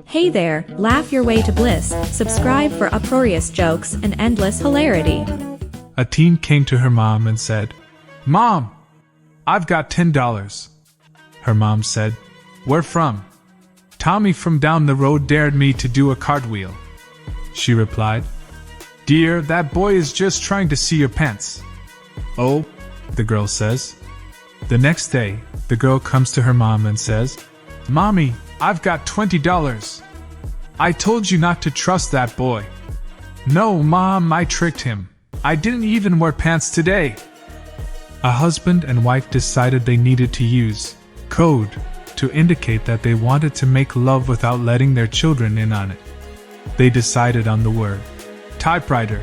Hey there, laugh your way to bliss, subscribe for uproarious jokes and endless hilarity. A teen came to her mom and said, "Mom, I've got $10. Her mom said, "Where from?" "Tommy from down the road dared me to do a cartwheel." She replied, "Dear, that boy is just trying to see your pants." "Oh," the girl says. The next day, the girl comes to her mom and says, "Mommy, I've got $20. I told you not to trust that boy." "No, Mom, I tricked him. I didn't even wear pants today." A husband and wife decided they needed to use code to indicate that they wanted to make love without letting their children in on it. They decided on the word typewriter.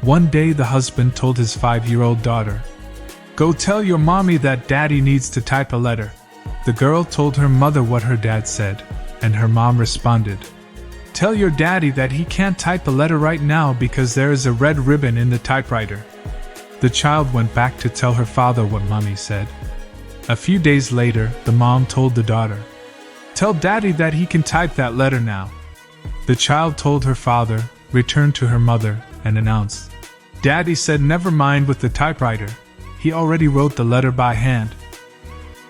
One day the husband told his 5-year-old daughter, "Go tell your mommy that daddy needs to type a letter." The girl told her mother what her dad said, and her mom responded, "Tell your daddy that he can't type a letter right now because there is a red ribbon in the typewriter." The child went back to tell her father what mommy said. A few days later, the mom told the daughter, "Tell daddy that he can type that letter now." The child told her father, returned to her mother, and announced, "Daddy said never mind with the typewriter. He already wrote the letter by hand."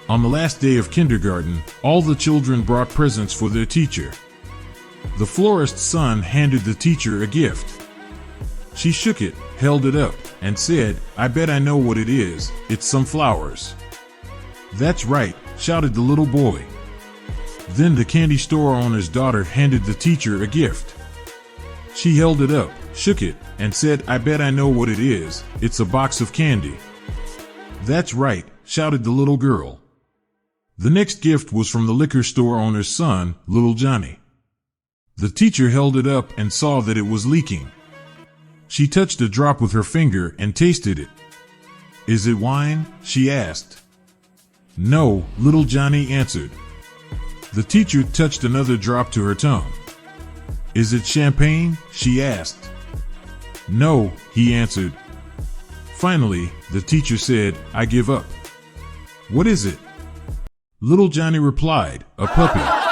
On the last day of kindergarten, all the children brought presents for their teacher. The florist's son handed the teacher a gift. She shook it, held it up, and said, "I bet I know what it is. It's some flowers." "That's right," shouted the little boy. Then the candy store owner's daughter handed the teacher a gift. She held it up, shook it, and said, "I bet I know what it is. It's a box of candy." "That's right," shouted the little girl. The next gift was from the liquor store owner's son, little Johnny. The teacher held it up and saw that it was leaking. She touched a drop with her finger and tasted it. "Is it wine?" she asked. "No," little Johnny answered. The teacher touched another drop to her tongue. "Is it champagne?" she asked. "No," he answered. Finally, the teacher said, "I give up." "What is it?" Little Johnny replied, "A puppy."